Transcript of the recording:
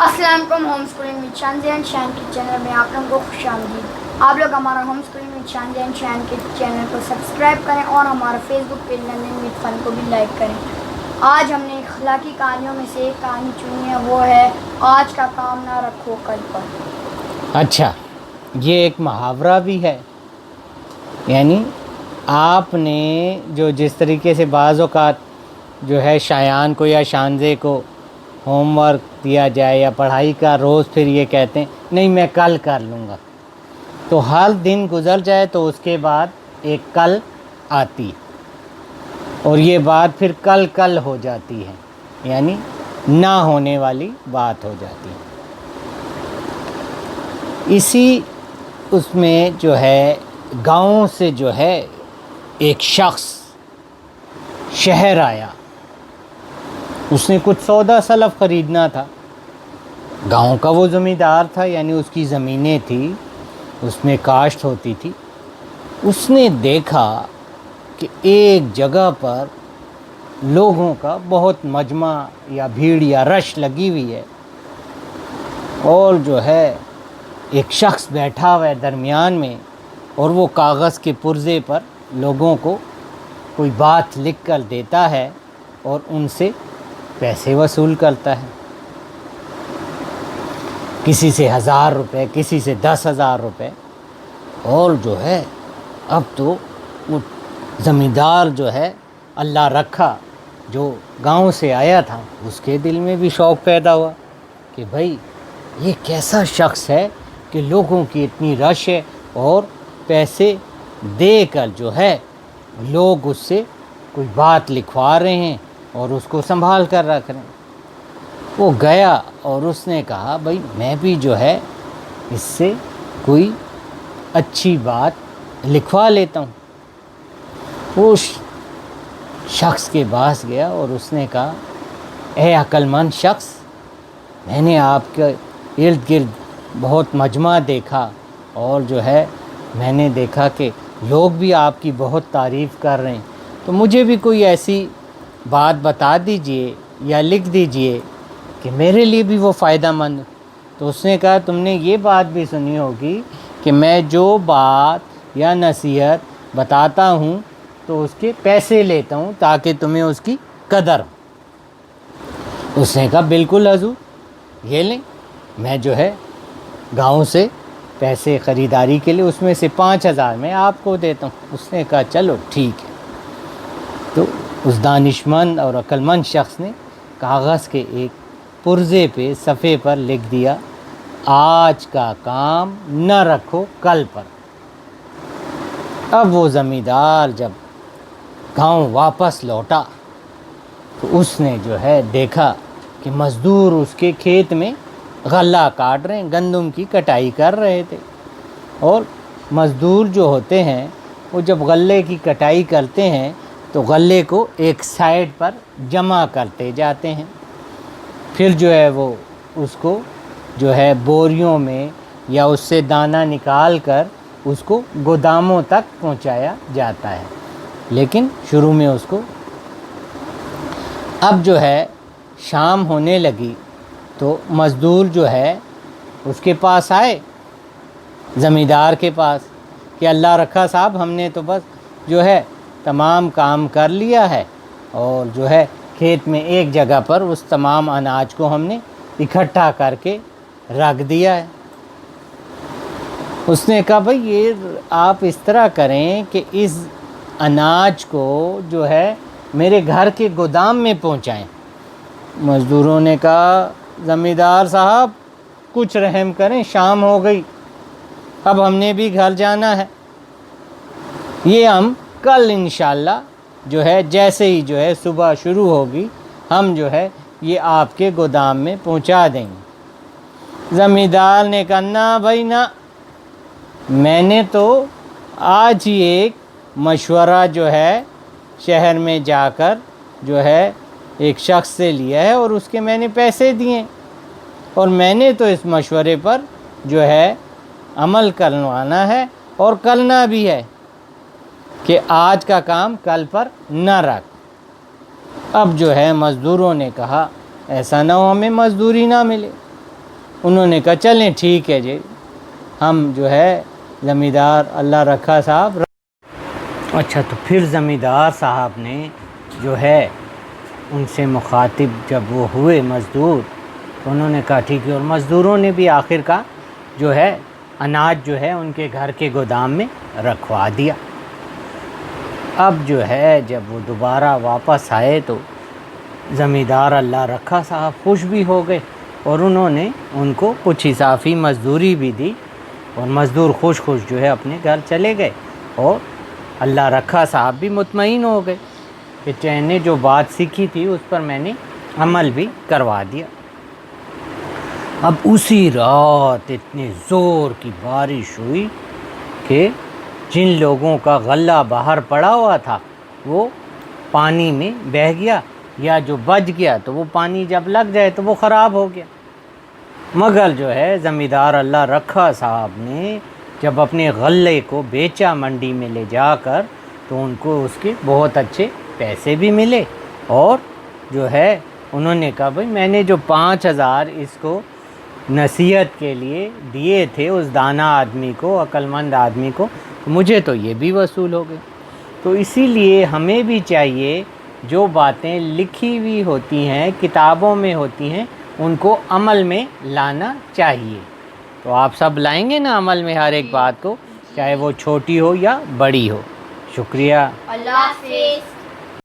السلام علیکم home schooling with Shanzay and Shan کے چینل میں آپ لوگوں کو خوش آمدید۔ آپ لوگ ہمارا home schooling with Shanzay and Shan کے چینل کو سبسکرائب کریں اور ہمارا Facebook page learning with fun کو بھی لائک کریں۔ آج ہم نے اخلاقی کہانیوں میں سے ایک کہانی چنی ہے، وہ ہے آج کا کام نہ رکھو کل پر۔ اچھا، یہ ایک محاورہ بھی ہے، یعنی آپ نے جو جس طریقے سے بعض اوقات جو ہے شایان کو یا شانزے کو ہوم ورک دیا جائے یا پڑھائی کا روز پھر یہ کہتے ہیں نہیں میں کل کر لوں گا، تو ہر دن گزر جائے تو اس کے بعد ایک کل آتی اور یہ بات پھر کل ہو جاتی ہے، یعنی نہ ہونے والی بات ہو جاتی ہے۔ اسی اس میں جو ہے گاؤں سے جو ہے ایک شخص شہر آیا، اس نے کچھ سودا سلف خریدنا تھا۔ گاؤں کا وہ زمیندار تھا، یعنی اس کی زمینیں تھی، اس میں کاشت ہوتی تھی۔ اس نے دیکھا کہ ایک جگہ پر لوگوں کا بہت مجمع یا بھیڑ یا رش لگی ہوئی ہے، اور جو ہے ایک شخص بیٹھا ہوا ہے درمیان میں، اور وہ کاغذ کے پرزے پر لوگوں کو کوئی بات لکھ کر دیتا ہے اور ان سے پیسے وصول کرتا ہے، کسی سے 1000 روپے، کسی سے 10,000 روپے۔ اور جو ہے اب تو وہ زمیندار جو ہے اللہ رکھا جو گاؤں سے آیا تھا، اس کے دل میں بھی شوق پیدا ہوا کہ بھائی یہ کیسا شخص ہے کہ لوگوں کی اتنی رش ہے اور پیسے دے کر جو ہے لوگ اس سے کوئی بات لکھوا رہے ہیں اور اس کو سنبھال کر رکھ رہے ہیں۔ وہ گیا اور اس نے کہا بھائی میں بھی جو ہے اس سے کوئی اچھی بات لکھوا لیتا ہوں۔ وہ شخص کے پاس گیا اور اس نے کہا اے عقل مند شخص، میں نے آپ کے ارد گرد بہت مجمع دیکھا اور جو ہے میں نے دیکھا کہ لوگ بھی آپ کی بہت تعریف کر رہے ہیں، تو مجھے بھی کوئی ایسی بات بتا دیجئے یا لکھ دیجئے کہ میرے لیے بھی وہ فائدہ مند۔ تو اس نے کہا تم نے یہ بات بھی سنی ہوگی کہ میں جو بات یا نصیحت بتاتا ہوں تو اس کے پیسے لیتا ہوں تاکہ تمہیں اس کی قدر ہو۔ اس نے کہا بالکل حضور، یہ لیں، میں جو ہے گاؤں سے پیسے خریداری کے لیے اس میں سے 5,000 میں آپ کو دیتا ہوں۔ اس نے کہا چلو ٹھیک ہے۔ تو اس دانشمند اور عقل مند شخص نے کاغذ کے ایک پرزے پہ صفحے پر لکھ دیا آج کا کام نہ رکھو کل پر۔ اب وہ زمیندار جب گاؤں واپس لوٹا تو اس نے جو ہے دیکھا کہ مزدور اس کے کھیت میں غلہ کاٹ رہے ہیں، گندم کی کٹائی کر رہے تھے، اور مزدور جو ہوتے ہیں وہ جب غلے کی کٹائی کرتے ہیں تو غلے کو ایک سائڈ پر جمع کرتے جاتے ہیں، پھر جو ہے وہ اس کو جو ہے بوریوں میں یا اس سے دانہ نکال کر اس کو گوداموں تک پہنچایا جاتا ہے۔ لیکن شروع میں اس کو اب جو ہے شام ہونے لگی تو مزدور جو ہے اس کے پاس آئے، زمیندار کے پاس، کہ اللہ رکھا صاحب ہم نے تو بس جو ہے تمام کام کر لیا ہے اور جو ہے کھیت میں ایک جگہ پر اس تمام اناج کو ہم نے اکٹھا کر کے رکھ دیا ہے۔ اس نے کہا بھئی یہ آپ اس طرح کریں کہ اس اناج کو جو ہے میرے گھر کے گودام میں پہنچائیں۔ مزدوروں نے کہا زمیندار صاحب کچھ رحم کریں، شام ہو گئی، اب ہم نے بھی گھر جانا ہے، یہ ہم کل انشاءاللہ جو ہے جیسے ہی جو ہے صبح شروع ہوگی ہم جو ہے یہ آپ کے گودام میں پہنچا دیں گے۔ زمیندار نے کہا نہ بھائی نہ، میں نے تو آج ہی ایک مشورہ جو ہے شہر میں جا کر جو ہے ایک شخص سے لیا ہے اور اس کے میں نے پیسے دیے، اور میں نے تو اس مشورے پر جو ہے عمل کروانا ہے اور کرنا بھی ہے کہ آج کا کام کل پر نہ رکھ۔ اب جو ہے مزدوروں نے کہا ایسا نہ ہو ہمیں مزدوری نہ ملے۔ انہوں نے کہا چلیں ٹھیک ہے جی، ہم جو ہے زمیندار اللہ رکھا صاحب اچھا تو پھر زمیندار صاحب نے جو ہے ان سے مخاطب جب وہ ہوئے مزدور، تو انہوں نے کہا ٹھیک ہے، اور مزدوروں نے بھی آخر کا جو ہے اناج جو ہے ان کے گھر کے گودام میں رکھوا دیا۔ اب جو ہے جب وہ دوبارہ واپس آئے تو زمیندار اللہ رکھا صاحب خوش بھی ہو گئے، اور انہوں نے ان کو کچھ اضافی مزدوری بھی دی، اور مزدور خوش خوش جو ہے اپنے گھر چلے گئے، اور اللہ رکھا صاحب بھی مطمئن ہو گئے کہ چین نے جو بات سیکھی تھی اس پر میں نے عمل بھی کروا دیا۔ اب اسی رات اتنے زور کی بارش ہوئی کہ جن لوگوں کا غلہ باہر پڑا ہوا تھا وہ پانی میں بہہ گیا، یا جو بچ گیا تو وہ پانی جب لگ جائے تو وہ خراب ہو گیا۔ مگر جو ہے زمیندار اللہ رکھا صاحب نے جب اپنے غلے کو بیچا منڈی میں لے جا کر تو ان کو اس کے بہت اچھے پیسے بھی ملے، اور جو ہے انہوں نے کہا بھئی میں نے جو 5,000 اس کو نصیحت کے لیے دیے تھے اس دانا آدمی کو، عقل مند آدمی کو، مجھے تو یہ بھی وصول ہو گئے۔ تو اسی لیے ہمیں بھی چاہیے جو باتیں لکھی ہوئی ہوتی ہیں، کتابوں میں ہوتی ہیں، ان کو عمل میں لانا چاہیے۔ تو آپ سب لائیں گے نا عمل میں ہر ایک بات کو، چاہے وہ چھوٹی ہو یا بڑی ہو۔ شکریہ۔ اللہ حافظ۔